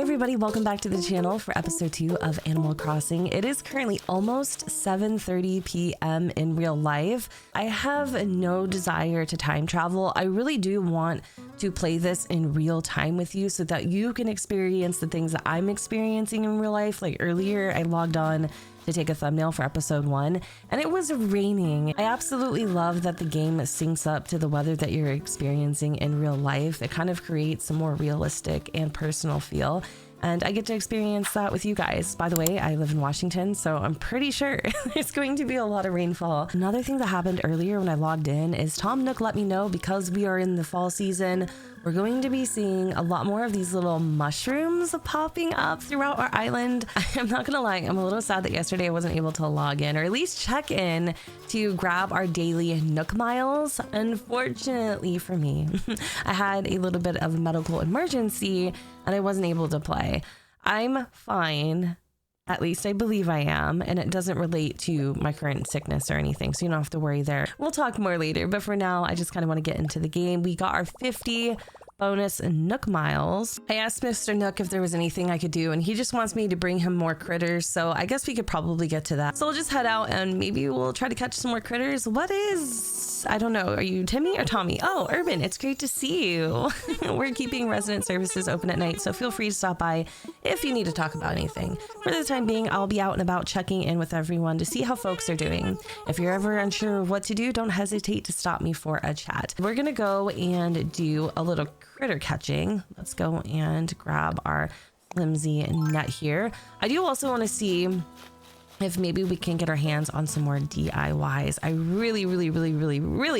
Everybody, welcome back to the channel for episode 2 of Animal Crossing. It is currently almost 7:30 p.m. in real life. I have no desire to time travel. I really do want to play this in real time with you so that you can experience the things that I'm experiencing in real life. Like earlier, I logged on to take a thumbnail for episode 1 and it was raining. I absolutely love that the game syncs up to the weather that you're experiencing in real life. It kind of creates a more realistic and personal feel, and I get to experience that with you guys. By the way, I live in Washington, so I'm pretty sure there's going to be a lot of rainfall. Another thing that happened earlier when I logged in is Tom Nook let me know, because we are in the fall season, we're going to be seeing a lot more of these little mushrooms popping up throughout our island. I'm not gonna lie, I'm a little sad that yesterday I wasn't able to log in or at least check in to grab our daily Nook Miles. Unfortunately for me, I had a little bit of a medical emergency and I wasn't able to play. I'm fine. At least I believe I am, and it doesn't relate to my current sickness or anything, so you don't have to worry there. We'll talk more later, but for now, I just kind of want to get into the game. We got our 50 bonus Nook Miles. I asked Mr. Nook if there was anything I could do, and he just wants me to bring him more critters, so I guess we could probably get to that. So we'll just head out and maybe we'll try to catch some more critters. What is... I don't know. Are you Timmy or Tommy? Oh, Urban, it's great to see you. We're keeping resident services open at night, so feel free to stop by if you need to talk about anything. For the time being, I'll be out and about checking in with everyone to see how folks are doing. If you're ever unsure of what to do, don't hesitate to stop me for a chat. We're gonna go and do a little critter catching. Let's go and grab our flimsy net here. I do also want to see if maybe we can get our hands on some more DIYs. I really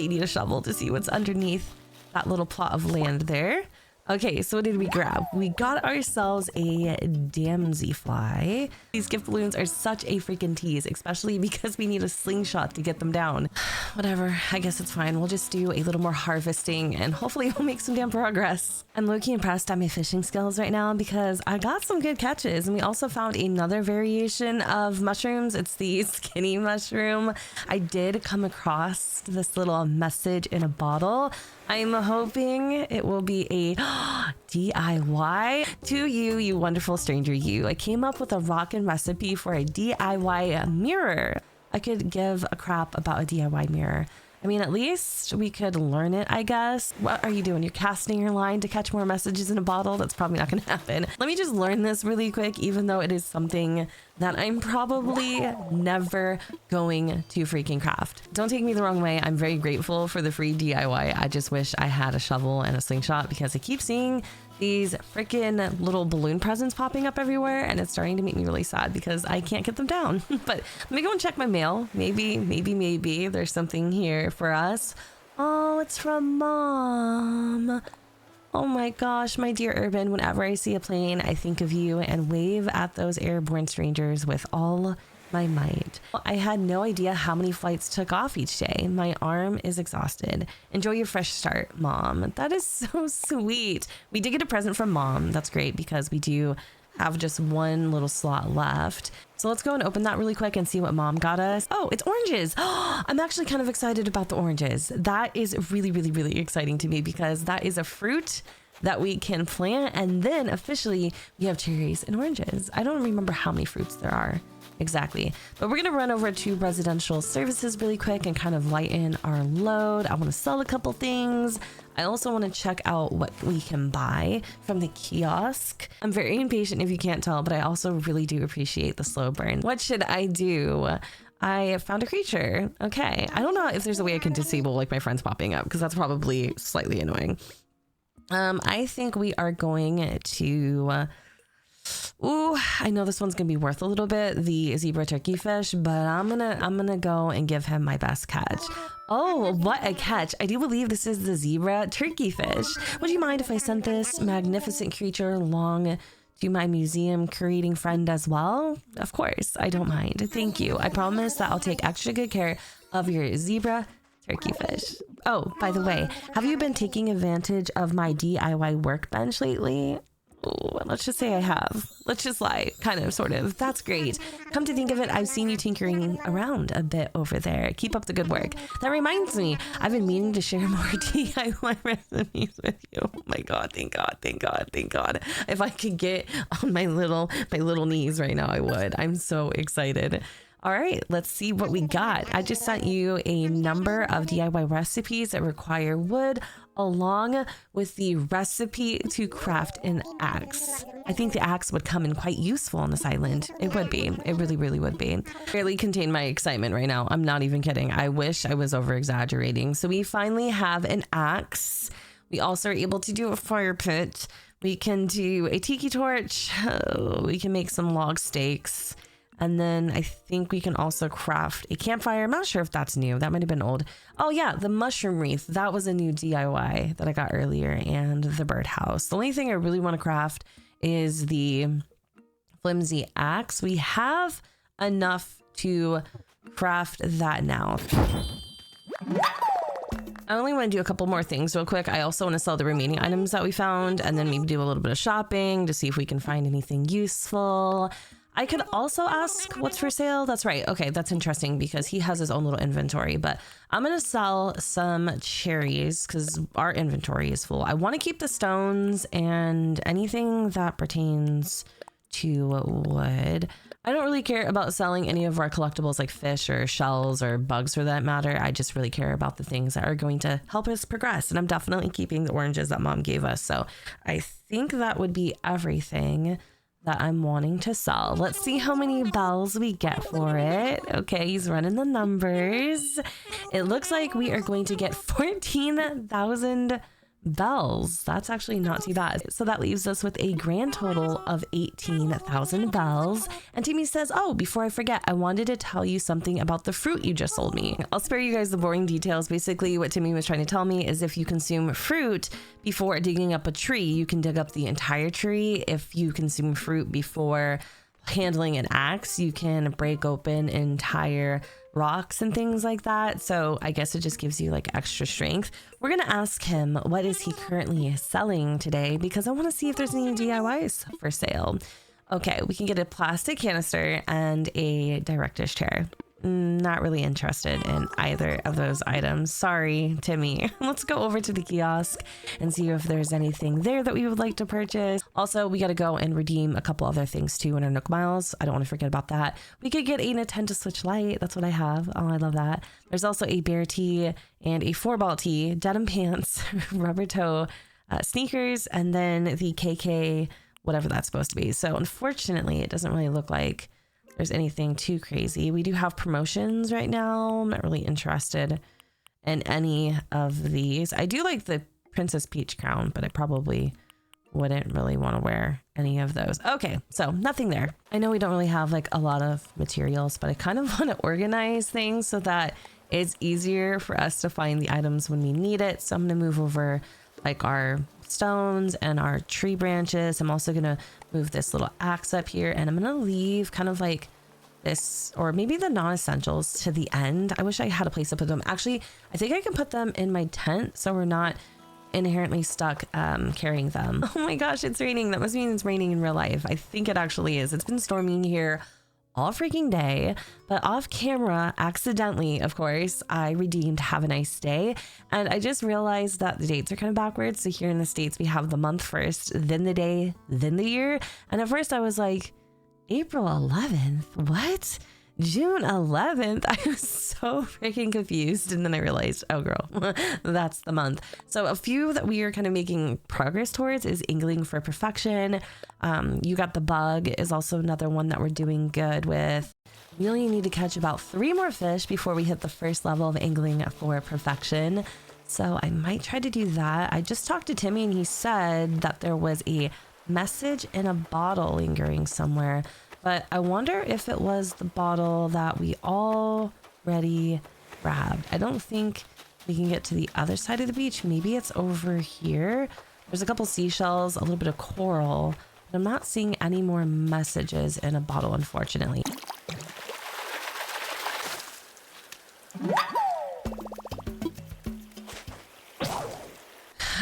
need a shovel to see what's underneath that little plot of land there. Okay, so what did we grab? We got ourselves a damsey fly. These gift balloons are such a freaking tease, especially because we need a slingshot to get them down. Whatever, I guess it's fine. We'll just do a little more harvesting and hopefully we'll make some damn progress. I'm low-key impressed at my fishing skills right now because I got some good catches, and we also found another variation of mushrooms. It's the skinny mushroom. I did come across this little message in a bottle. I'm hoping it will be a DIY. To you, you wonderful stranger, you. I came up with a rockin' recipe for a DIY mirror. I could give a crap about a DIY mirror. I mean, at least we could learn it, I guess. What are you doing? You're casting your line to catch more messages in a bottle? That's probably not gonna happen. Let me just learn this really quick, even though it is something that I'm probably never going to freaking craft. Don't take me the wrong way. I'm very grateful for the free DIY. I just wish I had a shovel and a slingshot because I keep seeing these freaking little balloon presents popping up everywhere, and it's starting to make me really sad because I can't get them down. But let me go and check my mail. Maybe there's something here for us. Oh, it's from Mom. Oh my gosh, my dear Urban, whenever I see a plane, I think of you and wave at those airborne strangers with all my might. I had no idea how many flights took off each day. My arm is exhausted. Enjoy your fresh start, Mom. That is so sweet. We did get a present from Mom. That's great because we do have just one little slot left. So let's go and open that really quick and see what Mom got us. Oh, it's oranges. I'm actually kind of excited about the oranges. That is really exciting to me because that is a fruit that we can plant, and then officially we have cherries and oranges. I don't remember how many fruits there are exactly, but we're gonna run over to residential services really quick and kind of lighten our load. I want to sell a couple things. I also want to check out what we can buy from the kiosk. I'm very impatient if you can't tell, but I also really do appreciate the slow burn. What should I do? I found a creature. Okay, I don't know if there's a way I can disable like my friends popping up because that's probably slightly annoying. I think we are going to ooh, I know this one's gonna be worth a little bit, the zebra turkey fish, but I'm gonna go and give him my best catch. Oh, what a catch. I do believe this is the zebra turkey fish. Would you mind if I sent this magnificent creature along to my museum curating friend as well? Of course, I don't mind. Thank you. I promise that I'll take extra good care of your zebra turkey fish. Oh, by the way, have you been taking advantage of my DIY workbench lately? Oh, let's just say I have. Let's just lie, kind of, sort of. That's great. Come to think of it, I've seen you tinkering around a bit over there. Keep up the good work. That reminds me, I've been meaning to share more DIY recipes with you. Oh my God, thank God, thank God, thank God. If I could get on my little knees right now, I would. I'm so excited. All right, let's see what we got. I just sent you a number of DIY recipes that require wood, along with the recipe to craft an axe. I think the axe would come in quite useful on this island. It would be. It really, really would be. Barely contain my excitement right now. I'm not even kidding. I wish I was over exaggerating. So we finally have an axe. We also are able to do a fire pit. We can do a tiki torch. Oh, we can make some log stakes. And then I think we can also craft a campfire. I'm not sure if that's new. That might have been old. Oh yeah, the mushroom wreath. That was a new DIY that I got earlier, and the birdhouse. The only thing I really want to craft is the flimsy axe. We have enough to craft that now. I only want to do a couple more things real quick. I also want to sell the remaining items that we found, and then maybe do a little bit of shopping to see if we can find anything useful. I could also ask what's for sale. That's right. Okay, that's interesting because he has his own little inventory, but I'm going to sell some cherries because our inventory is full. I want to keep the stones and anything that pertains to wood. I don't really care about selling any of our collectibles like fish or shells or bugs for that matter. I just really care about the things that are going to help us progress. And I'm definitely keeping the oranges that mom gave us. So I think that would be everything that I'm wanting to sell. Let's see how many bells we get for it. Okay, he's running the numbers. It looks like we are going to get 14,000 bells. That's actually not too bad. So that leaves us with a grand total of 18,000 bells. And Timmy says, oh, before I forget, I wanted to tell you something about the fruit you just sold me. I'll spare you guys the boring details. Basically, what Timmy was trying to tell me is if you consume fruit before digging up a tree, you can dig up the entire tree. If you consume fruit before handling an axe, you can break open entire rocks and things like that. So I guess it just gives you like extra strength. We're gonna ask him what is he currently selling today because I want to see if there's any DIYs for sale. Okay, we can get a plastic canister and a director's chair. Not really interested in either of those items. Sorry, Timmy. Let's go over to the kiosk and see if there's anything there that we would like to purchase. Also, we got to go and redeem a couple other things too in our Nook Miles. I don't want to forget about that. We could get a Nintendo Switch Lite. That's what I have. Oh, I love that. There's also a bear tee and a 4-ball tee, denim pants, rubber toe, sneakers, and then the KK, whatever that's supposed to be. So unfortunately, it doesn't really look like there's anything too crazy. We do have promotions right now. I'm not really interested in any of these. I do like the Princess Peach crown, but I probably wouldn't really want to wear any of those. Okay, so nothing there. I know we don't really have like a lot of materials, but I kind of want to organize things so that it's easier for us to find the items when we need it. So I'm going to move over like our stones and our tree branches. I'm also gonna move this little axe up here, and I'm gonna leave kind of like this, or maybe the non-essentials to the end. I wish I had a place to put them. Actually, I think I can put them in my tent so we're not inherently stuck carrying them. Oh my gosh, it's raining. That must mean it's raining in real life. I think it actually is. It's been storming here all freaking day, but off camera, accidentally, of course, I redeemed Have a Nice Day. And I just realized that the dates are kind of backwards. So here in the States, we have the month first, then the day, then the year. And at first I was like, April 11th, what? June 11th. I was so freaking confused. And then I realized, oh girl, that's the month. So a few that we are kind of making progress towards is Angling for Perfection. You Got the Bug is also another one that we're doing good with. We only need to catch about 3 more fish before we hit the first level of Angling for Perfection. So I might try to do that. I just talked to Timmy and he said that there was a message in a bottle lingering somewhere. But I wonder if it was the bottle that we already grabbed. I don't think we can get to the other side of the beach. Maybe it's over here. There's a couple seashells, a little bit of coral, but I'm not seeing any more messages in a bottle, unfortunately.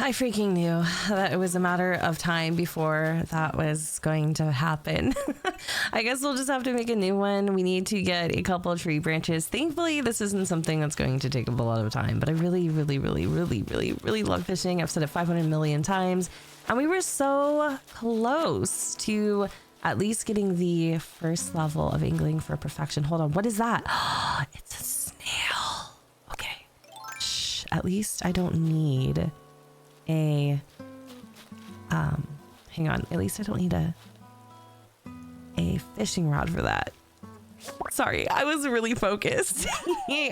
I freaking knew that it was a matter of time before that was going to happen. I guess we'll just have to make a new one. We need to get a couple of tree branches. Thankfully, this isn't something that's going to take up a lot of time, but I really love fishing. I've said it 500 million times, and we were so close to at least getting the first level of angling for perfection. Hold on, what is that? It's a snail. Okay. Shh, at least I don't need a hang on, at least I don't need a fishing rod for that. Sorry, I was really focused.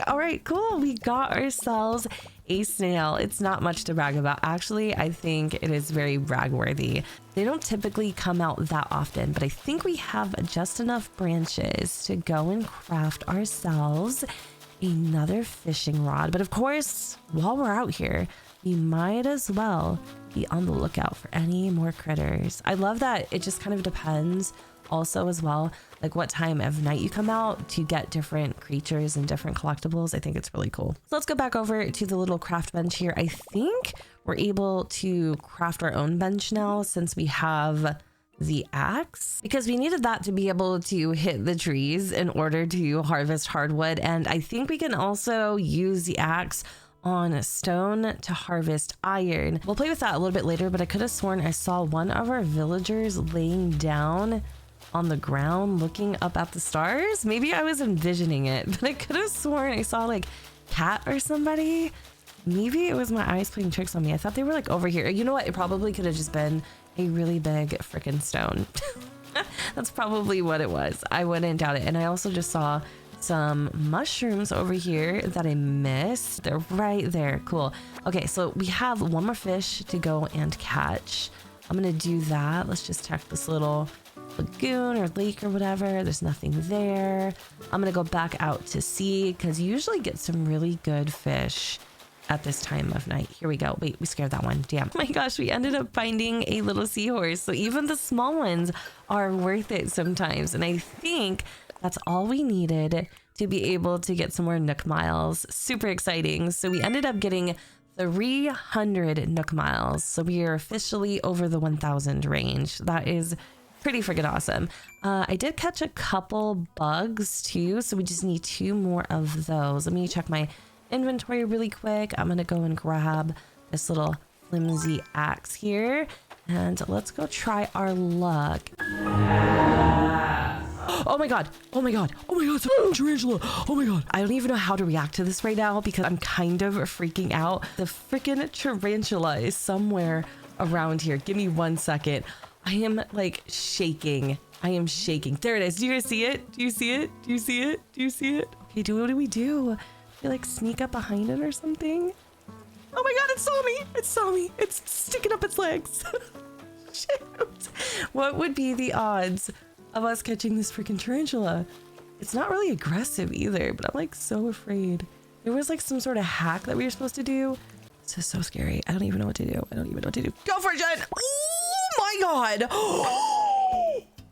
All right, cool. We got ourselves a snail. It's not much to brag about. Actually, I think it is very brag worthy. They don't typically come out that often, but I think we have just enough branches to go and craft ourselves another fishing rod. But of course, while we're out here, we might as well be on the lookout for any more critters. I love that it just kind of depends also as well, like what time of night you come out to get different creatures and different collectibles. I think it's really cool. So let's go back over to the little craft bench here. I think we're able to craft our own bench now since we have the axe, because we needed that to be able to hit the trees in order to harvest hardwood. And I think we can also use the axe on stone to harvest iron. We'll play with that a little bit later, but I could have sworn I saw one of our villagers laying down on the ground looking up at the stars. Maybe I was envisioning it, but I could have sworn I saw like Katt or somebody. Maybe it was my eyes playing tricks on me. I thought they were like over here. You know what? It probably could have just been a really big freaking stone. That's probably what it was. I wouldn't doubt it. And I also just saw some mushrooms over here that I missed. They're right there. Cool. Okay, so we have one more fish to go and catch. I'm gonna do that. Let's just check this little lagoon or lake or whatever. There's nothing there. I'm gonna go back out to sea because you usually get some really good fish at this time of night. Here we go. Wait, we scared that one. Damn. Oh my gosh, we ended up finding a little seahorse. So even the small ones are worth it sometimes. And I think that's all we needed to be able to get some more Nook Miles. Super exciting. So we ended up getting 300 Nook Miles. So we are officially over the 1,000 range. That is pretty freaking awesome. I did catch a couple bugs too. So we just need 2 more of those. Let me check my inventory really quick. I'm gonna go and grab this little flimsy axe here and let's go try our luck. Oh my god, oh my god, oh my god, it's a tarantula. Oh my god, I don't even know how to react to this right now because I'm kind of freaking out. The freaking tarantula is somewhere around here. Give me 1 second. I am like shaking. I am shaking. There it is. Do you guys see it? Do you see it? Do you see it? Do you see it? Okay, what do we do? You like sneak up behind it or something? Oh my god, it saw me! It saw me! It's sticking up its legs. Shoot! What would be the odds of us catching this freaking tarantula? It's not really aggressive either, but I'm like so afraid. There was like some sort of hack that we were supposed to do. This is so scary. I don't even know what to do. I don't even know what to do. Go for it, Jen! Oh my god!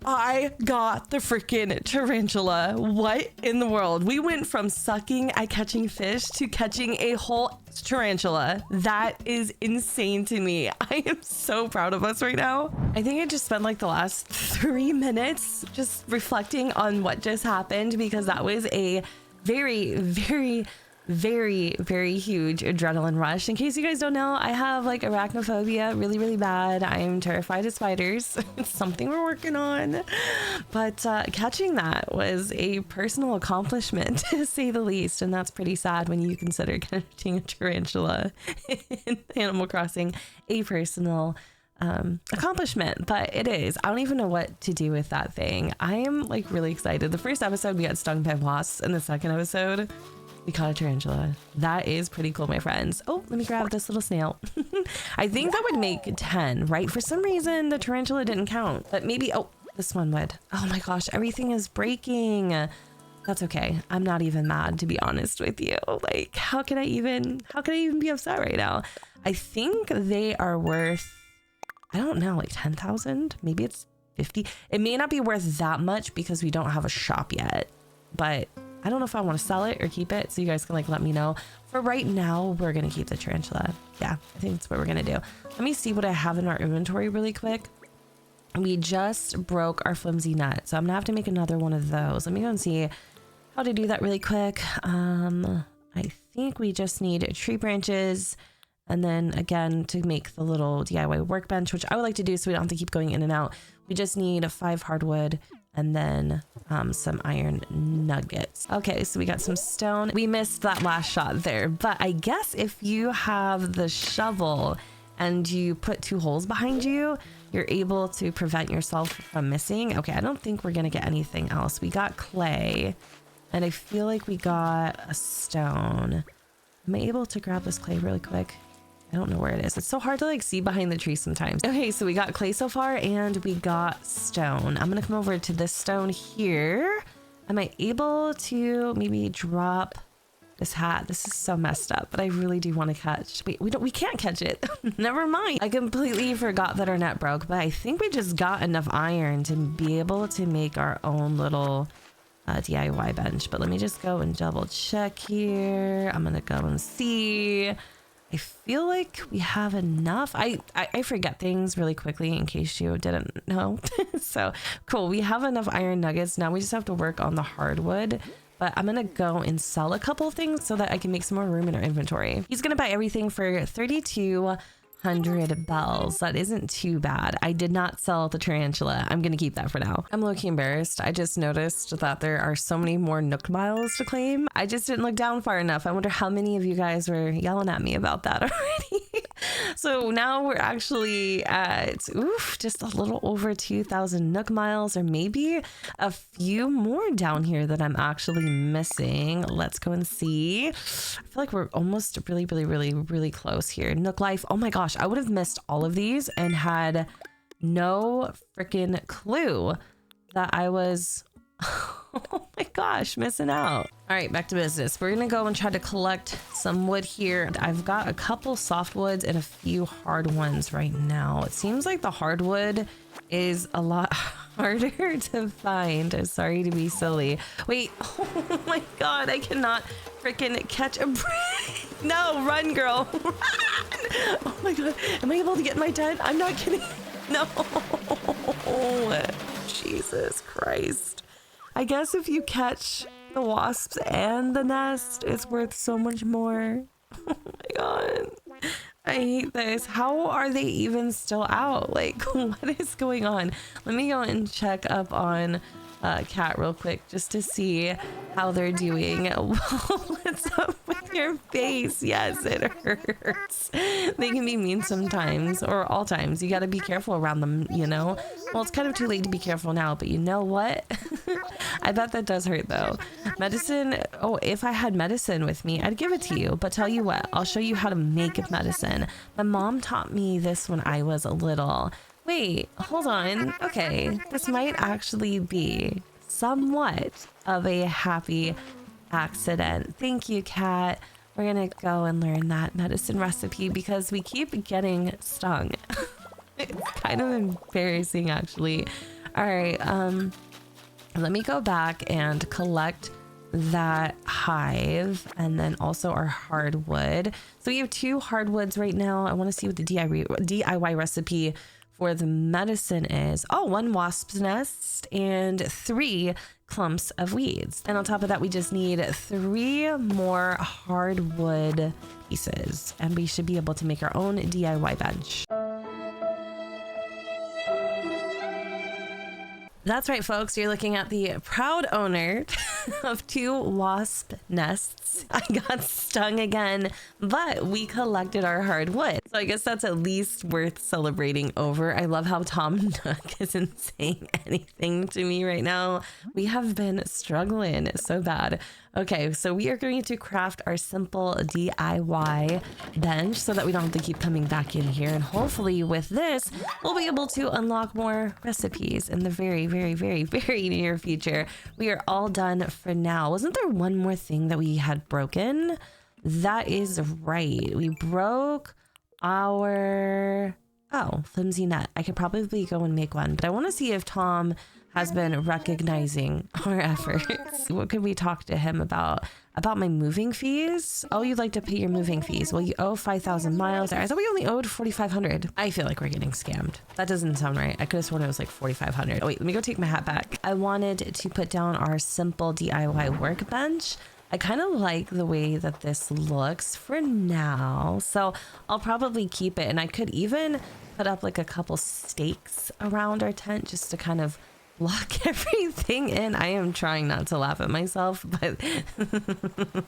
I got the freaking tarantula. What in the world? We went from sucking at catching fish to catching a whole tarantula. That is insane to me. I am so proud of us right now. I think I just spent like the last 3 minutes just reflecting on what just happened because that was a very huge adrenaline rush. In case you guys don't know, I have like arachnophobia really bad. I'm terrified of spiders. It's something we're working on, but catching that was a personal accomplishment to say the least, and that's pretty sad when you consider catching a tarantula in Animal Crossing a personal accomplishment, but it is. I don't even know what to do with that thing. I am like really excited. The first episode we got stung by wasps, and the second episode we caught a tarantula. That is pretty cool, my friends. Oh, let me grab this little snail. I think that would make 10, right? For some reason, the tarantula didn't count, but maybe, oh, this one would. Oh my gosh, everything is breaking. That's okay. I'm not even mad, to be honest with you. Like, how can I even be upset right now? I think they are worth, I don't know, like 10,000? Maybe it's 50. It may not be worth that much because we don't have a shop yet, but I don't know if I want to sell it or keep it, so you guys can like let me know. For right now, we're gonna keep the tarantula. Yeah, I think that's what we're gonna do. Let me see what I have in our inventory really quick. We just broke our flimsy net, so I'm gonna have to make another one of those. Let me go and see how to do that really quick. I think we just need tree branches, and then again to make the little DIY workbench, which I would like to do so we don't have to keep going in and out. We just need 5 hardwood and then some iron nuggets. Okay, so we got some stone. We missed that last shot there, but I guess if you have the shovel and you put 2 holes behind you, you're able to prevent yourself from missing. Okay, I don't think we're gonna get anything else. We got clay, and I feel like we got a stone. Am I able to grab this clay really quick? I don't know where it is. It's so hard to like see behind the tree sometimes. Okay, so we got clay so far and we got stone. I'm gonna come over to this stone here. Am I able to maybe drop this hat? This is so messed up, but I really do want to catch. Wait, we can't catch it. Never mind. I completely forgot that our net broke, but I think we just got enough iron to be able to make our own little DIY bench. But let me just go and double check here. I'm gonna go and see. I feel like we have enough. I forget things really quickly in case you didn't know. So cool. We have enough iron nuggets. Now we just have to work on the hardwood. But I'm gonna go and sell a couple of things so that I can make some more room in our inventory. He's gonna buy everything for 3,200 bells. That isn't too bad. I did not sell the tarantula. I'm gonna keep that for now. I'm low-key embarrassed. I just noticed that there are so many more Nook Miles to claim. I just didn't look down far enough. I wonder how many of you guys were yelling at me about that already. So now we're actually at, just a little over 2,000 Nook Miles, or maybe a few more down here that I'm actually missing. Let's go and see. I feel like we're almost really close here. Nook Life. Oh my gosh, I would have missed all of these and had no freaking clue that I was, oh my gosh, missing out. All right, back to business. We're gonna go and try to collect some wood here. I've got a couple softwoods and a few hard ones right now. It seems like the hardwood is a lot harder to find. I'm sorry to be silly. Wait, oh my God, I cannot freaking catch a break. No, run girl, run. Oh my God, am I able to get in my tent? I'm not kidding. No, Jesus Christ. I guess if you catch the wasps and the nest, it's worth so much more. Oh my God. I hate this. How are they even still out? Like, what is going on? Let me go and check up on Katt real quick just to see how they're doing. What's up with your face? Yes, it hurts. They can be mean sometimes, or all times. You got to be careful around them, you know? Well, it's kind of too late to be careful now, but you know what? I bet that does hurt though. Medicine. Oh, if I had medicine with me, I'd give it to you. But tell you what, I'll show you how to make medicine. My mom taught me this when I was little. Wait, hold on. Okay, this might actually be somewhat of a happy accident. Thank you, Katt. We're gonna go and learn that medicine recipe because we keep getting stung. It's kind of embarrassing, actually. All right, let me go back and collect that hive and then also our hardwood. So we have 2 hardwoods right now. I want to see what the DIY recipe for the medicine is. Oh, 1 wasp's nest and 3 clumps of weeds. And on top of that, we just need 3 more hardwood pieces and we should be able to make our own DIY bench. That's right, folks. You're looking at the proud owner of 2 wasp nests. I got stung again, but we collected our hardwood. So I guess that's at least worth celebrating over. I love how Tom Nook isn't saying anything to me right now. We have been struggling so bad. Okay, so we are going to craft our simple DIY bench so that we don't have to keep coming back in here. And hopefully with this, we'll be able to unlock more recipes in the very near future. We are all done for now. Wasn't there one more thing that we had broken? That is right. We broke our... Oh, flimsy net. I could probably go and make one, but I want to see if Tom has been recognizing our efforts. What could we talk to him about? About my moving fees? Oh, you'd like to pay your moving fees. Well, you owe 5,000 miles. I thought we only owed 4,500. I feel like we're getting scammed. That doesn't sound right. I could have sworn it was like 4,500. Oh wait, let me go take my hat back. I wanted to put down our simple DIY workbench. I kind of like the way that this looks for now. So I'll probably keep it. And I could even put up like a couple stakes around our tent just to kind of lock everything in. I am trying not to laugh at myself, but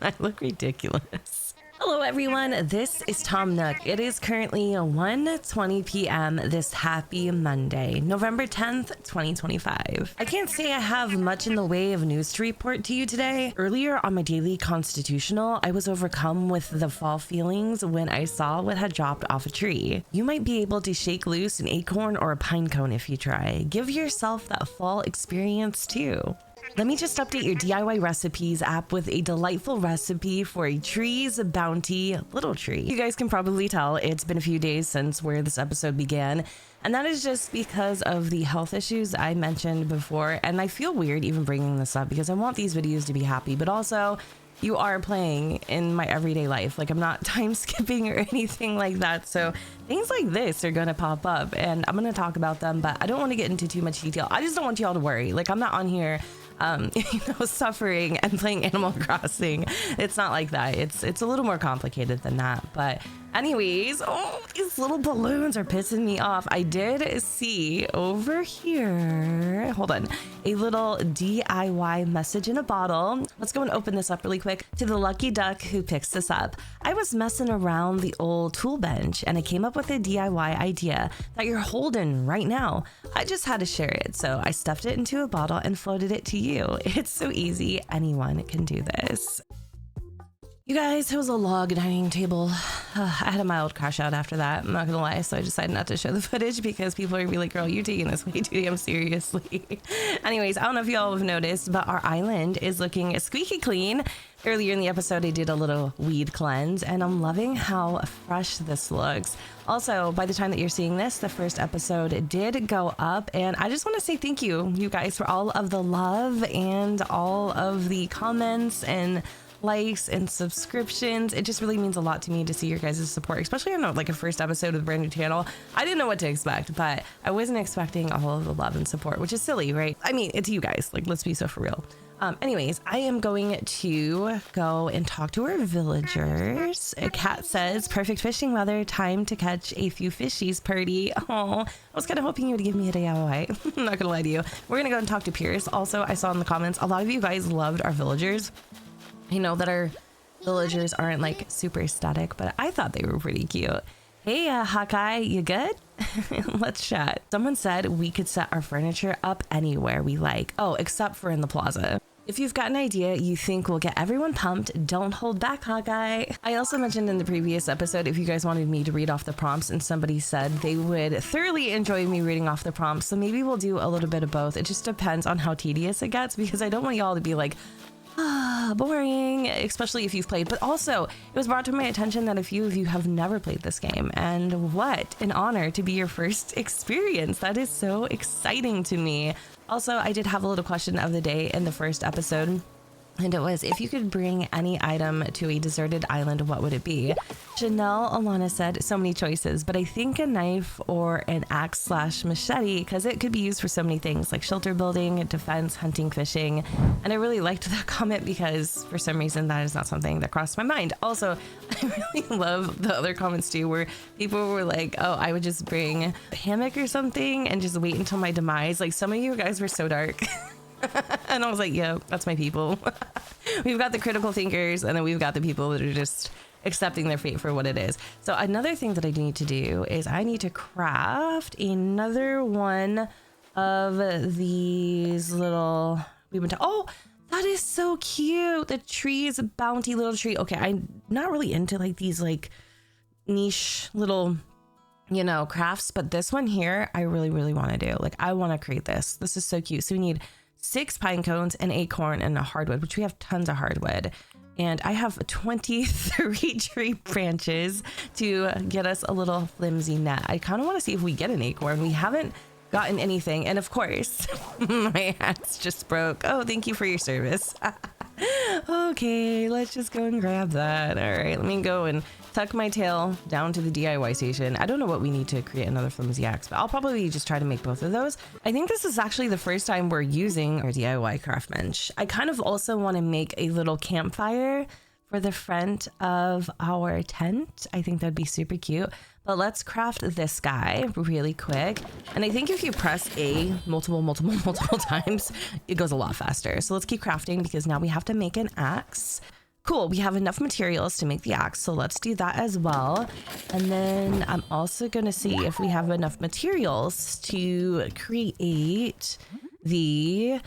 I look ridiculous. Hello everyone, this is Tom Nook. It is currently 1:20 p.m. this happy Monday, November 10th, 2025. I can't say I have much in the way of news to report to you today. Earlier on my daily constitutional, I was overcome with the fall feelings when I saw what had dropped off a tree. You might be able to shake loose an acorn or a pine cone if you try. Give yourself that fall experience too. Let me just update your DIY recipes app with a delightful recipe for a tree's bounty little tree. You guys can probably tell it's been a few days since where this episode began, and that is just because of the health issues I mentioned before. And I feel weird even bringing this up because I want these videos to be happy, but also you are playing in my everyday life. Like, I'm not time skipping or anything like that. So things like this are gonna pop up and I'm gonna talk about them, but I don't want to get into too much detail. I just don't want y'all to worry. Like, I'm not on here suffering and playing Animal Crossing. It's not like that. It's a little more complicated than that. But anyways, oh, these little balloons are pissing me off. I did see over here, hold on, a little DIY message in a bottle. Let's go and open this up really quick. To the lucky duck who picks this up. I was messing around the old tool bench and I came up with a DIY idea that you're holding right now. I just had to share it. So I stuffed it into a bottle and floated it to you. It's so easy. Anyone can do this. You guys, it was a log dining table. I had a mild crash out after that. I'm not gonna lie, so I decided not to show the footage because people are gonna be like, girl, you're taking this way too damn seriously. Anyways, I don't know if y'all have noticed, but our island is looking squeaky clean. Earlier in the episode, I did a little weed cleanse, and I'm loving how fresh this looks. Also, by the time that you're seeing this, the first episode did go up, and I just want to say thank you guys, for all of the love and all of the comments and likes and subscriptions. It just really means a lot to me to see your guys' support, especially on like a first episode of a brand new channel. I didn't know what to expect, but I wasn't expecting all of the love and support, which is silly, right? I mean, it's you guys, like, let's be so for real. Anyways, I am going to go and talk to our villagers. Katt says, perfect fishing weather, time to catch a few fishies, party. Oh, I was kind of hoping you would give me a day away. I'm not gonna lie to you. We're gonna go and talk to Pierce. Also, I saw in the comments, a lot of you guys loved our villagers. I know that our villagers aren't like super aesthetic, but I thought they were pretty cute. Hey, Hawkeye, you good? Let's chat. Someone said we could set our furniture up anywhere we like. Oh, except for in the plaza. If you've got an idea you think will get everyone pumped, don't hold back, Hawkeye. I also mentioned in the previous episode if you guys wanted me to read off the prompts, and somebody said they would thoroughly enjoy me reading off the prompts. So maybe we'll do a little bit of both. It just depends on how tedious it gets, because I don't want y'all to be like, boring, especially if you've played. But also, it was brought to my attention that a few of you have never played this game, and what an honor to be your first experience. That is so exciting to me. Also, I did have a little question of the day in the first episode, and it was, if you could bring any item to a deserted island, what would it be? Janelle Alana said, so many choices, but I think a knife or an axe / machete, because it could be used for so many things like shelter building, defense, hunting, fishing. And I really liked that comment because for some reason that is not something that crossed my mind. Also, I really love the other comments too, where people were like, oh, I would just bring a hammock or something and just wait until my demise. Like, some of you guys were so dark. And I was like, yeah, that's my people. We've got the critical thinkers, and then we've got the people that are just accepting their fate for what it is. So another thing that I need to do is I need to craft another one of these little, oh, that is so cute. The tree is a bounty little tree. Okay, I'm not really into like these like niche little, you know, crafts, but this one here, I really, really want to do. Like, I want to create this. This is so cute. So we need 6 pine cones, an acorn, and a hardwood, which we have tons of hardwood. And I have 23 tree branches to get us a little flimsy net. I kind of want to see if we get an acorn. We haven't gotten anything. And of course, my hat's just broke. Oh, thank you for your service. Okay, let's just go and grab that. All right, let me go and tuck my tail down to the DIY station. I don't know what we need to create another flimsy axe, but I'll probably just try to make both of those. I think this is actually the first time we're using our DIY craft bench. I kind of also want to make a little campfire for the front of our tent. I think that'd be super cute. But let's craft this guy really quick. And I think if you press A multiple times, it goes a lot faster. So let's keep crafting because now we have to make an axe. Cool, we have enough materials to make the axe, so let's do that as well. And then I'm also gonna see if we have enough materials to create the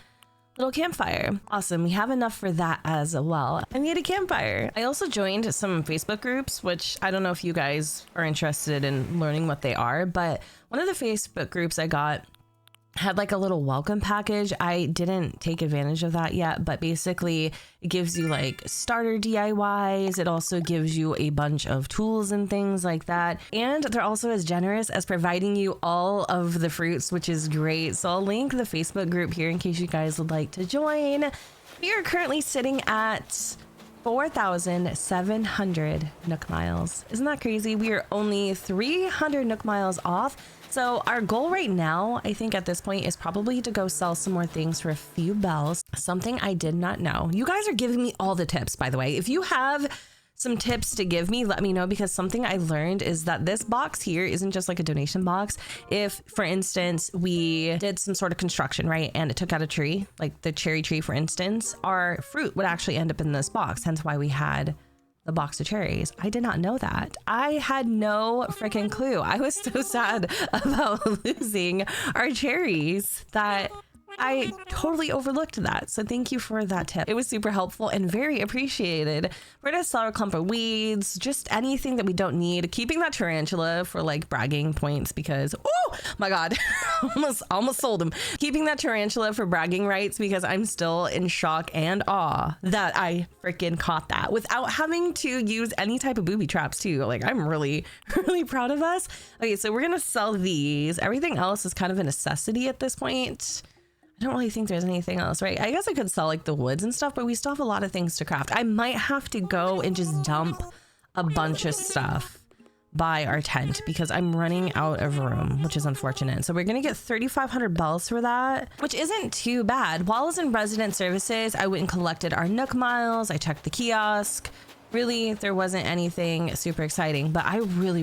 little campfire. Awesome, we have enough for that as well. I made a campfire. I also joined some Facebook groups, which I don't know if you guys are interested in learning what they are, but one of the Facebook groups I got had like a little welcome package. I didn't take advantage of that yet, but basically it gives you like starter DIYs. It also gives you a bunch of tools and things like that. And they're also as generous as providing you all of the fruits, which is great. So I'll link the Facebook group here in case you guys would like to join. We are currently sitting at 4,700 Nook Miles. Isn't that crazy? We are only 300 Nook Miles off. So our goal right now, I think at this point, is probably to go sell some more things for a few bells. Something I did not know. You guys are giving me all the tips, by the way. If you have some tips to give me, let me know, because something I learned is that this box here isn't just like a donation box. If, for instance, we did some sort of construction, right, and it took out a tree, like the cherry tree, for instance, our fruit would actually end up in this box, hence why we had the box of cherries. I did not know that. I had no freaking clue. I was so sad about losing our cherries that I totally overlooked that. So thank you for that tip. It was super helpful and very appreciated. We're gonna sell a clump of weeds, just anything that we don't need. Keeping that tarantula for like bragging points because, oh my God, almost sold him. Keeping that tarantula for bragging rights because I'm still in shock and awe that I freaking caught that without having to use any type of booby traps too. Like I'm really proud of us. Okay, so we're gonna sell these. Everything else is kind of a necessity at this point. I don't really think there's anything else, right? I guess I could sell like the woods and stuff, but we still have a lot of things to craft. I might have to go and just dump a bunch of stuff by our tent because I'm running out of room, which is unfortunate. So we're gonna get 3,500 bells for that, which isn't too bad. While I was in resident services, I went and collected our Nook Miles. I checked the kiosk. Really, there wasn't anything super exciting, but I really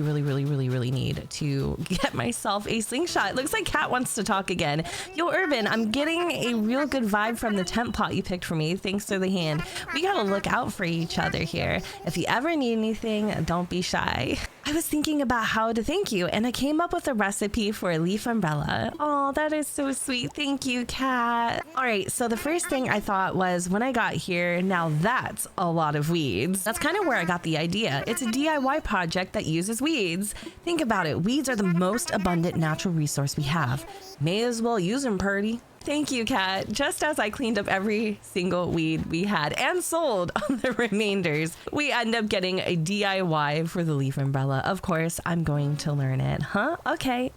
need to get myself a slingshot. It looks like Katt wants to talk again. Yo, Urban, I'm getting a real good vibe from the tent pot you picked for me. Thanks for the hand. We gotta look out for each other here. If you ever need anything, don't be shy. I was thinking about how to thank you, and I came up with a recipe for a leaf umbrella. Oh, that is so sweet. Thank you, Katt. All right, so the first thing I thought was when I got here, now that's a lot of weeds. That's kind of where I got the idea. It's a DIY project that uses weeds. Think about it. Weeds are the most abundant natural resource we have. May as well use them, Purdy. Thank you, Katt. Just as I cleaned up every single weed we had and sold on the remainders, we end up getting a DIY for the leaf umbrella. Of course, I'm going to learn it. Huh? Okay.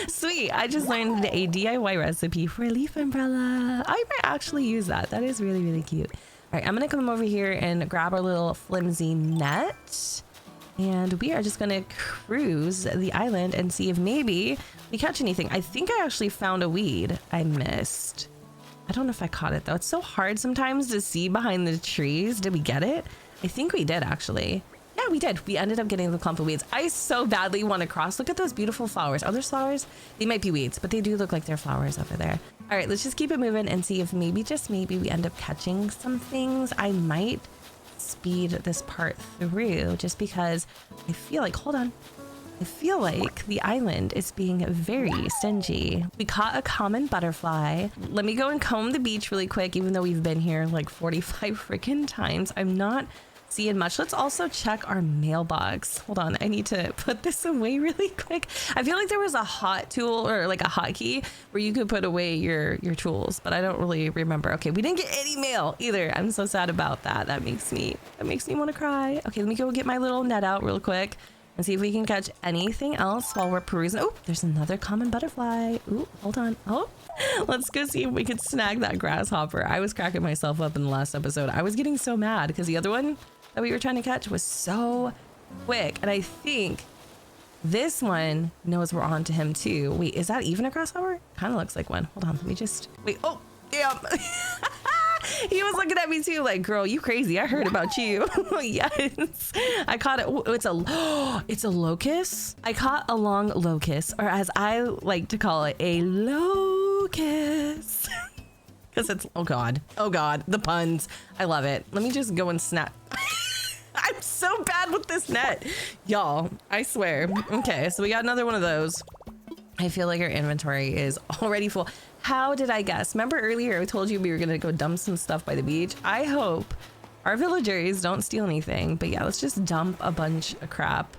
Sweet. I just learned a DIY recipe for a leaf umbrella. I might actually use that. That is really cute. All right, I'm going to come over here and grab our little flimsy net. And we are just gonna cruise the island and see if maybe we catch anything. I think I actually found a weed I missed. I don't know if I caught it though. It's so hard sometimes to see behind the trees. Did we get it? I think we did actually. Yeah, we did. We ended up getting the clump of weeds. I so badly want to cross. Look at those beautiful flowers. Are those flowers? They might be weeds, but they do look like they're flowers over there. All right, let's just keep it moving and see if maybe, just maybe, we end up catching some things. I might speed this part through just because I feel like, hold on, I feel like the island is being very stingy. We caught a common butterfly. Let me go and comb the beach really quick, even though we've been here like 45 freaking times. I'm not seeing much. Let's also check our mailbox. Hold on, I need to put this away really quick. I feel like there was a hot tool or like a hotkey where you could put away your tools, but I don't really remember. Okay, we didn't get any mail either. I'm so sad about that. That makes me want to cry. Okay, let me go get my little net out real quick and see if we can catch anything else while we're perusing. Oh, there's another common butterfly. Ooh, hold on. Oh, let's go see if we can snag that grasshopper. I was cracking myself up in the last episode. I was getting so mad because the other one that we were trying to catch was so quick. And I think this one knows we're on to him too. Wait, is that even a grasshopper? Kind of looks like one. Hold on, let me just wait. Oh, damn. He was looking at me too, like, girl, you crazy. I heard about you. Yes, I caught it. Oh, it's a locust. I caught a long locust, or as I like to call it, a locust. Because it's, oh God, the puns. I love it. Let me just go and snap. I'm so bad with this net, y'all. I swear. Okay, so we got another one of those. I feel like our inventory is already full. How did I guess? Remember earlier I told you we were gonna go dump some stuff by the beach? I hope our villagers don't steal anything, but yeah, let's just dump a bunch of crap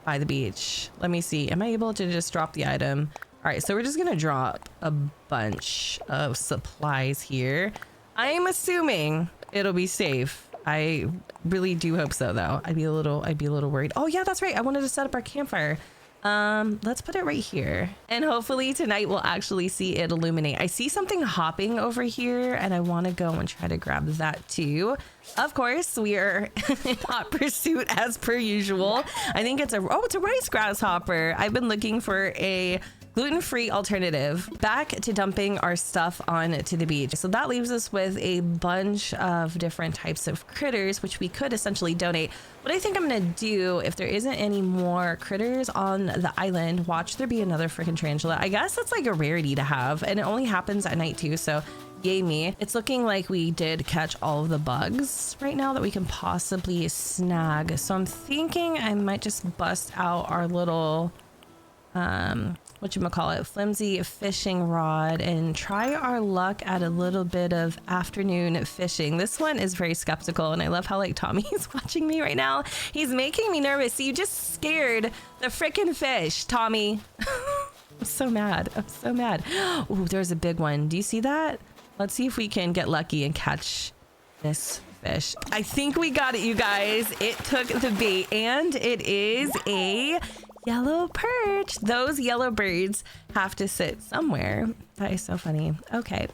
by the beach. Let me see. Am I able to just drop the item? All right, so we're just gonna drop a bunch of supplies here. I'm assuming it'll be safe. I really do hope so, though. I'd be a little worried. Oh yeah, that's right. I wanted to set up our campfire. Let's put it right here, and hopefully tonight we'll actually see it illuminate. I see something hopping over here, and I want to go and try to grab that too. Of course, we are in hot pursuit as per usual. I think it's a rice grasshopper. I've been looking for a gluten-free alternative back to dumping our stuff onto the beach. So that leaves us with a bunch of different types of critters, which we could essentially donate. What I think I'm gonna do, if there isn't any more critters on the island, watch there be another freaking tarantula. I guess that's like a rarity to have, and it only happens at night too, so yay me. It's looking like we did catch all of the bugs right now that we can possibly snag. So I'm thinking I might just bust out our little flimsy fishing rod and try our luck at a little bit of afternoon fishing. This one is very skeptical, and I love how like Tommy's watching me right now. He's making me nervous. You just scared the freaking fish, Tommy. I'm so mad. Oh, there's a big one. Do you see that? Let's see if we can get lucky and catch this fish. I think we got it, you guys. It took the bait, and it is a yellow perch. Those yellow birds have to sit somewhere. That is so funny. Okay.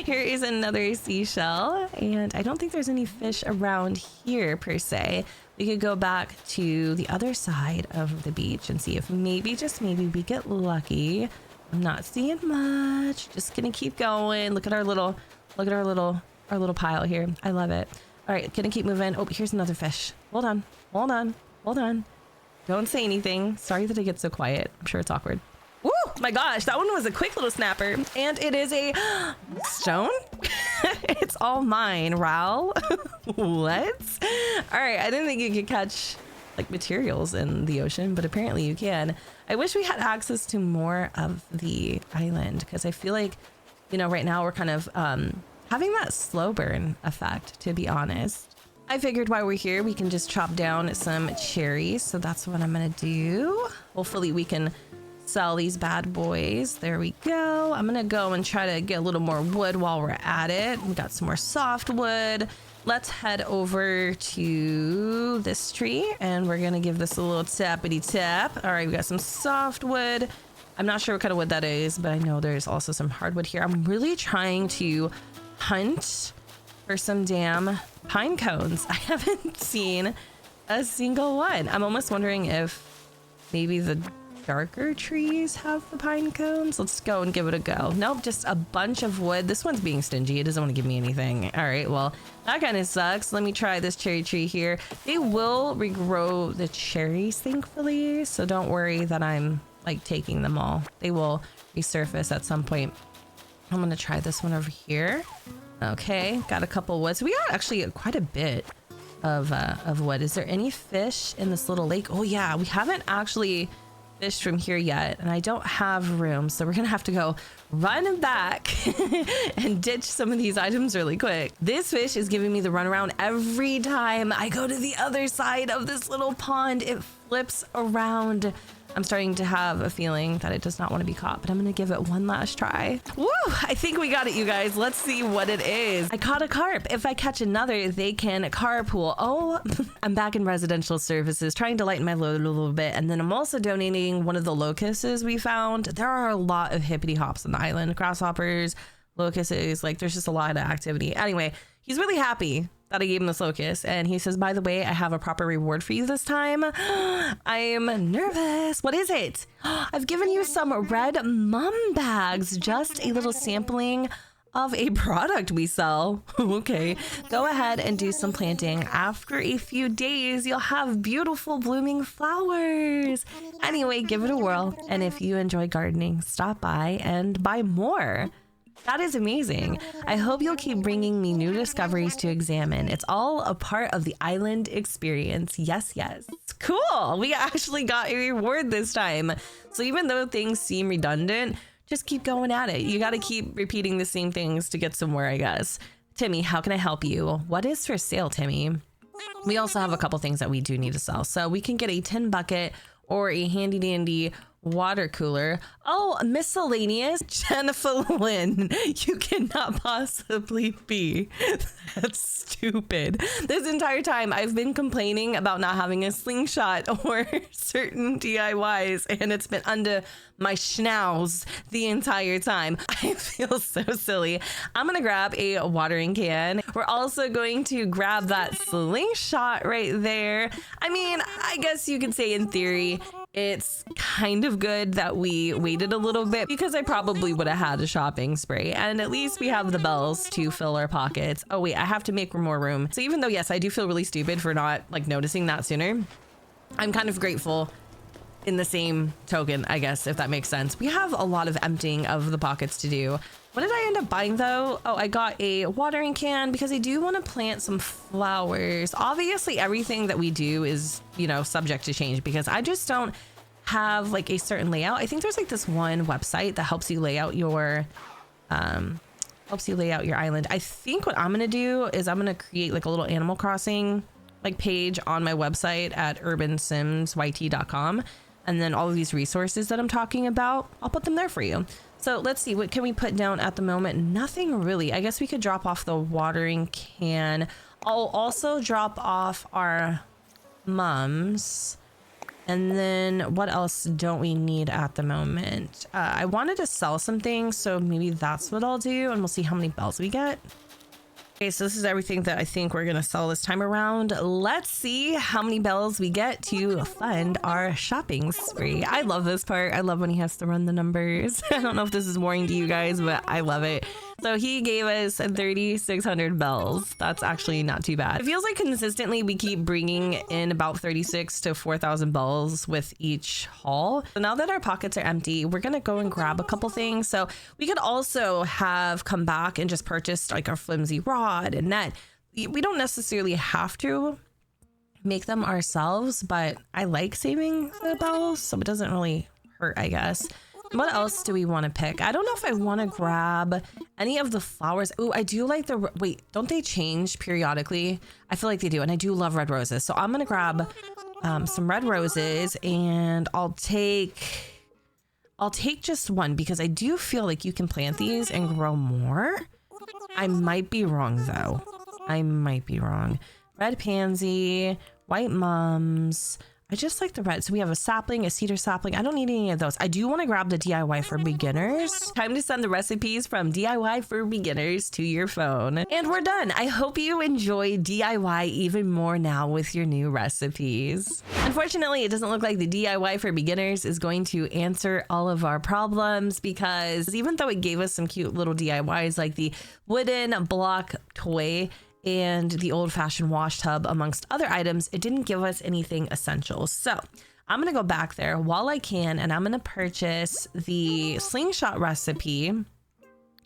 Here is another seashell, and I don't think there's any fish around here per se. We could go back to the other side of the beach and see if maybe, just maybe, we get lucky. I'm not seeing much. Just gonna keep going. Look at our little pile here. I love it. All right, gonna keep moving. Oh, here's another fish. Hold on. Don't say anything. Sorry that I get so quiet. I'm sure it's awkward. Woo! My gosh, that one was a quick little snapper. And it is a stone? It's all mine, Raul. What? All right, I didn't think you could catch like materials in the ocean, but apparently you can. I wish we had access to more of the island, because I feel like, you know, right now we're kind of having that slow burn effect, to be honest. I figured while we're here, we can just chop down some cherries. So that's what I'm gonna do. Hopefully we can sell these bad boys. There we go. I'm gonna go and try to get a little more wood while we're at it. We got some more softwood. Let's head over to this tree, and we're gonna give this a little tappity tap. All right, we got some softwood. I'm not sure what kind of wood that is, but I know there's also some hardwood here. I'm really trying to hunt for some damn pine cones. I haven't seen a single one. I'm almost wondering if maybe the darker trees have the pine cones. Let's go and give it a go. Nope, just a bunch of wood. This one's being stingy. It doesn't want to give me anything. All right, well, that kind of sucks. Let me try this cherry tree here. They will regrow the cherries, thankfully, so don't worry that I'm like taking them all. They will resurface at some point. I'm gonna try this one over here. Okay, got a couple woods. We got actually quite a bit of wood. Is there any fish in this little lake? Oh yeah, we haven't actually fished from here yet, and I don't have room, so we're gonna have to go run back and ditch some of these items really quick. This fish is giving me the runaround every time I go to the other side of this little pond. It flips around. I'm starting to have a feeling that it does not want to be caught, but I'm going to give it one last try. Woo! I think we got it, you guys. Let's see what it is. I caught a carp. If I catch another, they can carpool. Oh, I'm back in residential services, trying to lighten my load a little bit. And then I'm also donating one of the locusts we found. There are a lot of hippity hops on the island. Grasshoppers, locusts, like there's just a lot of activity. Anyway, he's really happy that I gave him this locust, and he says, by the way, I have a proper reward for you this time. I'm nervous. What is it? I've given you some red mum bags, just a little sampling of a product we sell. Okay, go ahead and do some planting. After a few days, you'll have beautiful blooming flowers. Anyway, give it a whirl, and if you enjoy gardening, stop by and buy more. That is amazing. I hope you'll keep bringing me new discoveries to examine. It's all a part of the island experience. Yes, yes. Cool. We actually got a reward this time. So even though things seem redundant, just keep going at it. You got to keep repeating the same things to get somewhere, I guess. Timmy, how can I help you? What is for sale, Timmy? We also have a couple things that we do need to sell. So we can get a tin bucket or a handy dandy water cooler. Oh, miscellaneous. Jennifer Lynn, you cannot possibly be. That's stupid. This entire time I've been complaining about not having a slingshot or certain DIYs, and it's been under my schnauz the entire time. I feel so silly. I'm gonna grab a watering can. We're also going to grab that slingshot right there. I mean, I guess you could say in theory it's kind of good that we waited a little bit, because I probably would have had a shopping spree, and at least we have the bells to fill our pockets. Oh wait, I have to make more room. So even though, yes, I do feel really stupid for not like noticing that sooner, I'm kind of grateful in the same token, I guess, if that makes sense. We have a lot of emptying of the pockets to do. What did I end up buying though? Oh, I got a watering can because I do want to plant some flowers. Obviously everything that we do is, you know, subject to change, because I just don't have like a certain layout. I think there's like this one website that helps you lay out your island. I think what I'm gonna do is I'm gonna create like a little Animal Crossing like page on my website at UrbanSimsYT.com, and then all of these resources that I'm talking about, I'll put them there for you. So let's see, what can we put down at the moment? Nothing really. I guess we could drop off the watering can. I'll also drop off our mums. And then what else don't we need at the moment? I wanted to sell some things, so maybe that's what I'll do, and we'll see how many bells we get. Okay, so this is everything that I think we're gonna sell this time around. Let's see how many bells we get to fund our shopping spree. I love this part. I love when he has to run the numbers. I don't know if this is boring to you guys, but I love it. So he gave us 3,600 bells. That's actually not too bad. It feels like consistently we keep bringing in about 36 to 4,000 bells with each haul. So now that our pockets are empty, we're gonna go and grab a couple things. So we could also have come back and just purchased like our flimsy rod and net. We don't necessarily have to make them ourselves, but I like saving the bells, so it doesn't really hurt, I guess. What else do we want to pick? I don't know if I want to grab any of the flowers. Oh, I do like the, wait, don't they change periodically? I feel like they do, and I do love red roses. So I'm going to grab some red roses, and I'll take just one, because I do feel like you can plant these and grow more. I might be wrong though. I might be wrong. Red pansy, white mums. I just like the red. So we have a sapling, a cedar sapling. I don't need any of those. I do want to grab the DIY for beginners. Time to send the recipes from DIY for beginners to your phone. And we're done. I hope you enjoy DIY even more now with your new recipes. Unfortunately, it doesn't look like the DIY for beginners is going to answer all of our problems, because even though it gave us some cute little DIYs like the wooden block toy and the old-fashioned wash tub, amongst other items, it didn't give us anything essential. So I'm gonna go back there while I can, and I'm gonna purchase the slingshot recipe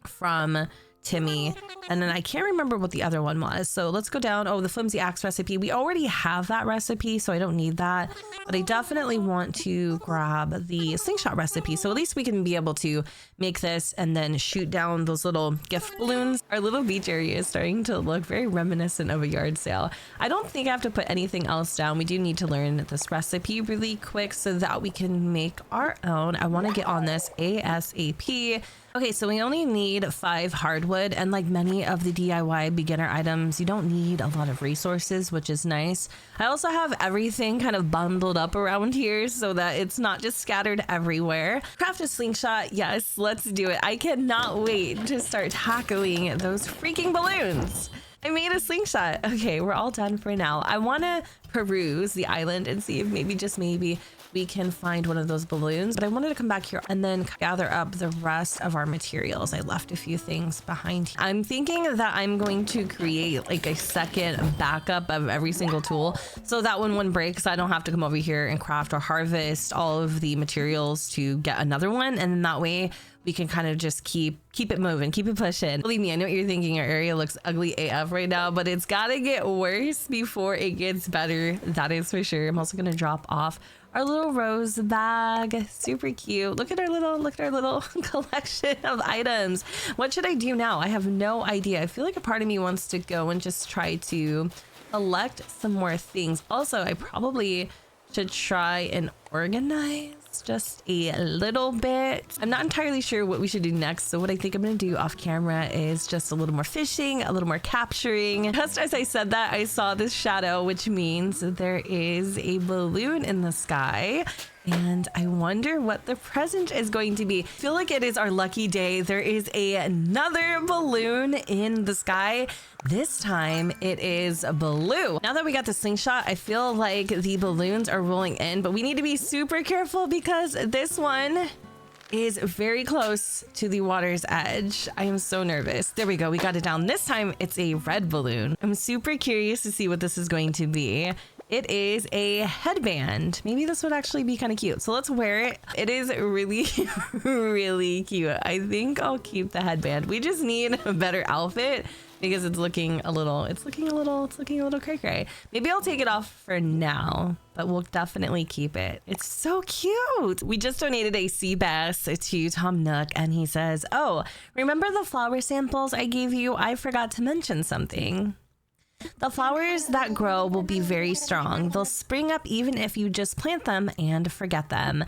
from Timmy. And then I can't remember what the other one was. So let's go down. Oh, the flimsy axe recipe. We already have that recipe, so I don't need that. But I definitely want to grab the slingshot recipe. So at least we can be able to make this and then shoot down those little gift balloons. Our little beach area is starting to look very reminiscent of a yard sale. I don't think I have to put anything else down. We do need to learn this recipe really quick so that we can make our own. I want to get on this ASAP. Okay, so we only need 5 hardwood, and like many of the DIY beginner items, you don't need a lot of resources, which is nice. I also have everything kind of bundled up around here so that it's not just scattered everywhere. Craft a slingshot. Yes, let's do it. I cannot wait to start tackling those freaking balloons. I made a slingshot. Okay, we're all done for now. I want to peruse the island and see if maybe, just maybe, we can find one of those balloons, but I wanted to come back here and then gather up the rest of our materials. I left a few things behind. I'm thinking that I'm going to create like a second backup of every single tool so that when one breaks, I don't have to come over here and craft or harvest all of the materials to get another one. And then that way we can kind of just keep it moving, keep it pushing. Believe me, I know what you're thinking. Our area looks ugly AF right now, but it's gotta get worse before it gets better. That is for sure. I'm also gonna drop off our little rose bag. Super cute. Look at our little collection of items. What should I do now? I have no idea. I feel like a part of me wants to go and just try to collect some more things. Also, I probably should try and organize just a little bit. I'm not entirely sure what we should do next. So what I think I'm going to do off camera is just a little more fishing, a little more capturing. Just as I said that, I saw this shadow, which means there is a balloon in the sky. And I wonder what the present is going to be. I feel like it is our lucky day. There is another balloon in the sky. This time it is blue. Now that we got the slingshot, I feel like the balloons are rolling in, but we need to be super careful because this one is very close to the water's edge. I am so nervous. There we go. We got it down. This time it's a red balloon. I'm super curious to see what this is going to be. It is a headband. Maybe this would actually be kind of cute. So let's wear it. It is really, really cute. I think I'll keep the headband. We just need a better outfit because it's looking a little cray-cray. Maybe I'll take it off for now, but we'll definitely keep it. It's so cute. We just donated a sea bass to Tom Nook, and he says, "Oh, remember the flower samples I gave you? I forgot to mention something. The flowers that grow will be very strong. They'll spring up even if you just plant them and forget them.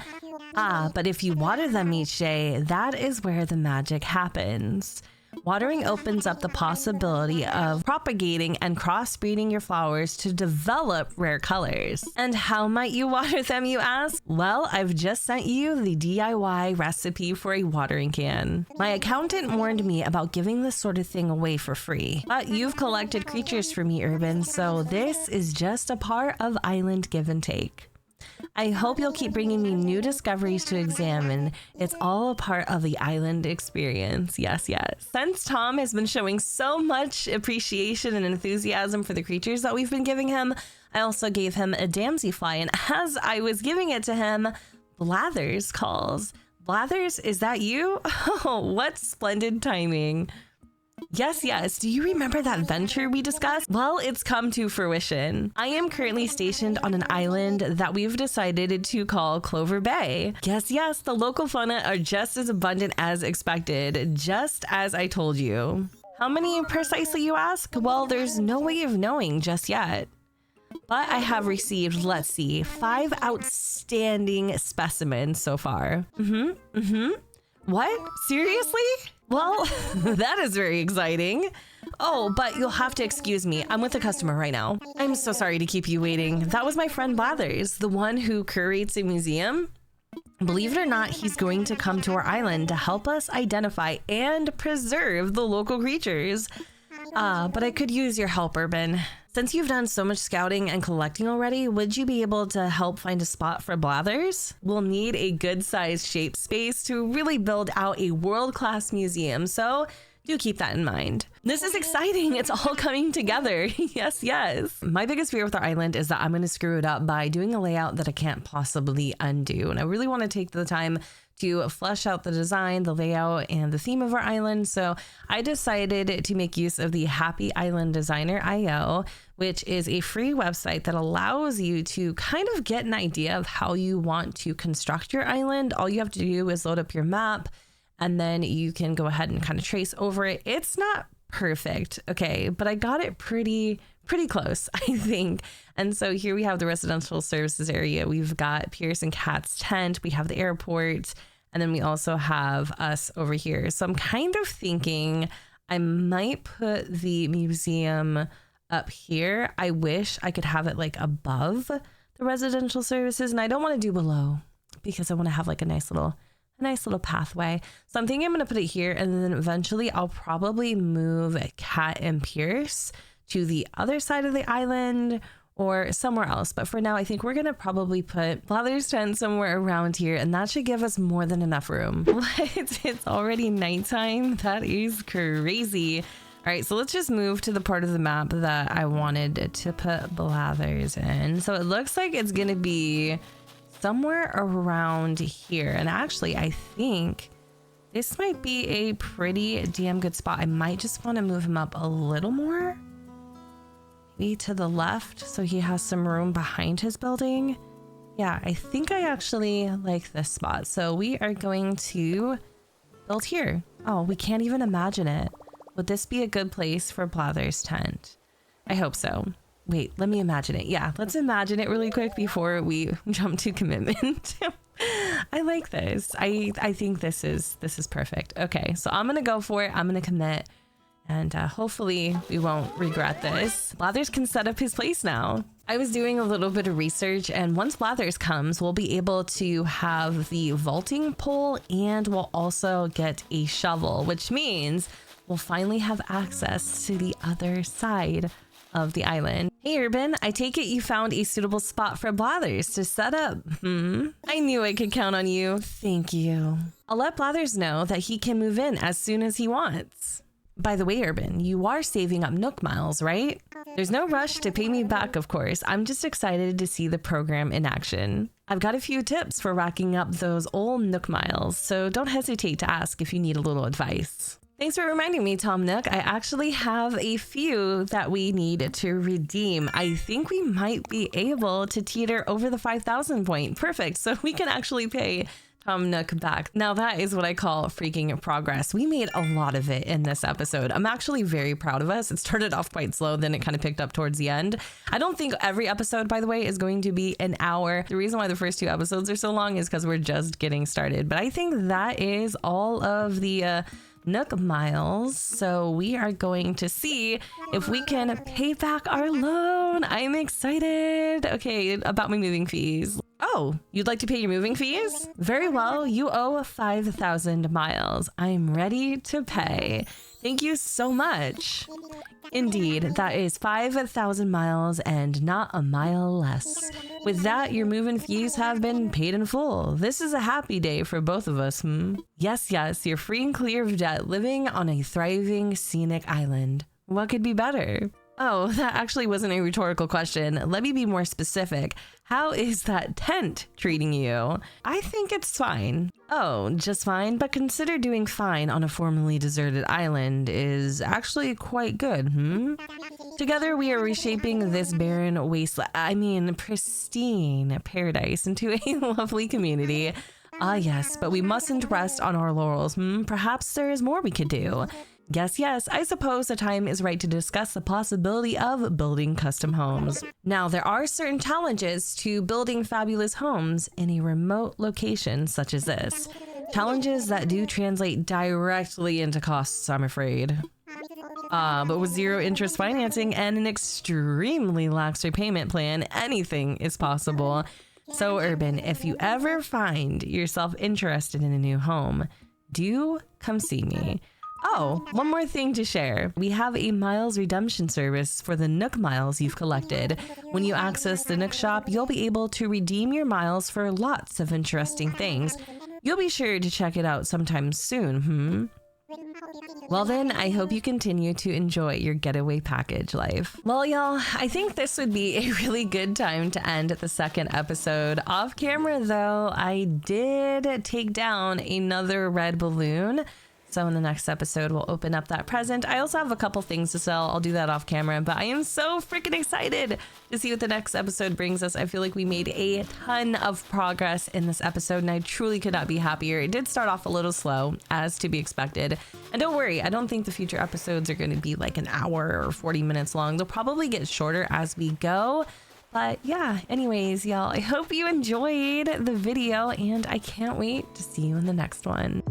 But if you water them each day, that is where the magic happens. Watering opens up the possibility of propagating and crossbreeding your flowers to develop rare colors. And how might you water them, you ask? Well, I've just sent you the DIY recipe for a watering can. My accountant warned me about giving this sort of thing away for free. But you've collected creatures for me, Urban, so this is just a part of island give and take. I hope you'll keep bringing me new discoveries to examine. It's all a part of the island experience." Yes, yes. Since Tom has been showing so much appreciation and enthusiasm for the creatures that we've been giving him, I also gave him a damselfly, and as I was giving it to him, Blathers calls. Blathers, is that you? Oh, what splendid timing. Yes, yes. Do you remember that venture we discussed? Well, it's come to fruition. I am currently stationed on an island that we've decided to call Clover Bay. Yes, yes. The local fauna are just as abundant as expected, just as I told you. How many precisely, you ask? Well, there's no way of knowing just yet. But I have received, let's see, 5 outstanding specimens so far. What? Seriously? Well, that is very exciting. Oh, but you'll have to excuse me. I'm with a customer right now. I'm so sorry to keep you waiting. That was my friend Blathers, the one who curates a museum. Believe it or not, he's going to come to our island to help us identify and preserve the local creatures. But I could use your help, Urban. Since you've done so much scouting and collecting already, would you be able to help find a spot for Blathers? We'll need a good-sized shaped space to really build out a world-class museum, so do keep that in mind. This is exciting. It's all coming together. Yes, yes. My biggest fear with our island is that I'm going to screw it up by doing a layout that I can't possibly undo. And I really want to take the time to flesh out the design, the layout, and the theme of our island. So I decided to make use of the Happy Island Designer IO, which is a free website that allows you to kind of get an idea of how you want to construct your island. All you have to do is load up your map, and then you can go ahead and kind of trace over it. It's not perfect, okay, but I got it pretty close, I think. And so here we have the residential services area. We've got Pierce and Katt's tent. We have the airport, and then we also have us over here. So I'm kind of thinking I might put the museum up here. I wish I could have it like above the residential services, and I don't want to do below because I want to have like a nice little pathway. So I'm thinking I'm going to put it here, and then eventually I'll probably move Katt and Pierce to the other side of the island or somewhere else. But for now, I think we're going to probably put Blathers' tent somewhere around here, and that should give us more than enough room. It's already nighttime. That is crazy. All right, so let's just move to the part of the map that I wanted to put Blathers in. So it looks like it's going to be somewhere around here. And actually, I think this might be a pretty damn good spot. I might just want to move him up a little more. Maybe to the left so he has some room behind his building. Yeah, I think I actually like this spot. So we are going to build here. Oh, we can't even imagine it. Would this be a good place for Blathers' tent? I hope so. Wait, let me imagine it. Yeah, let's imagine it really quick before we jump to commitment. I like this. I think this is perfect. Okay, so I'm gonna go for it. I'm gonna commit, and hopefully we won't regret this. Blathers can set up his place now. I was doing a little bit of research, and once Blathers comes, we'll be able to have the vaulting pole, and we'll also get a shovel, which means we'll finally have access to the other side of the island. Hey Urban, I take it you found a suitable spot for Blathers to set up. I knew I could count on you. Thank you. I'll let Blathers know that he can move in as soon as he wants. By the way, Urban, you are saving up Nook Miles, right? There's no rush to pay me back, of course. I'm just excited to see the program in action. I've got a few tips for racking up those old Nook Miles, so don't hesitate to ask if you need a little advice. Thanks for reminding me, Tom Nook. I actually have a few that we need to redeem. I think we might be able to teeter over the 5,000 point. Perfect. So we can actually pay Tom Nook back. Now that is what I call freaking progress. We made a lot of it in this episode. I'm actually very proud of us. It started off quite slow, then it kind of picked up towards the end. I don't think every episode, by the way, is going to be an hour. The reason why the first two episodes are so long is because we're just getting started. But I think that is all of the Nook Miles. So we are going to see if we can pay back our loan. I'm excited. Okay, about my moving fees. Oh, you'd like to pay your moving fees? Very well, you owe 5,000 miles. I'm ready to pay. Thank you so much. Indeed, that is 5,000 miles and not a mile less. With that, your moving fees have been paid in full. This is a happy day for both of us, Yes, you're free and clear of debt, living on a thriving scenic island. What could be better? Oh, that actually wasn't a rhetorical question. Let me be more specific. How is that tent treating you? I think it's fine. Oh, just fine? But consider doing fine on a formerly deserted island is actually quite good, Together, we are reshaping this barren wasteland, pristine paradise into a lovely community. Ah, yes, but we mustn't rest on our laurels, Perhaps there is more we could do. Yes, I suppose the time is right to discuss the possibility of building custom homes. Now, there are certain challenges to building fabulous homes in a remote location such as this. Challenges that do translate directly into costs, I'm afraid. But with zero interest financing and an extremely lax repayment plan, anything is possible. So, Urban, if you ever find yourself interested in a new home, do come see me. Oh, one more thing to share. We have a Miles redemption service for the Nook Miles you've collected. When you access the Nook shop, you'll be able to redeem your miles for lots of interesting things. You'll be sure to check it out sometime soon, Well then, I hope you continue to enjoy your getaway package life. Well, y'all, I think this would be a really good time to end the second episode. Off camera though, I did take down another red balloon. So in the next episode, we'll open up that present. I also have a couple things to sell. I'll do that off camera, but I am so freaking excited to see what the next episode brings us. I feel like we made a ton of progress in this episode, and I truly could not be happier. It did start off a little slow, as to be expected. And don't worry, I don't think the future episodes are going to be like an hour or 40 minutes long. They'll probably get shorter as we go. But yeah, anyways, y'all, I hope you enjoyed the video, and I can't wait to see you in the next one.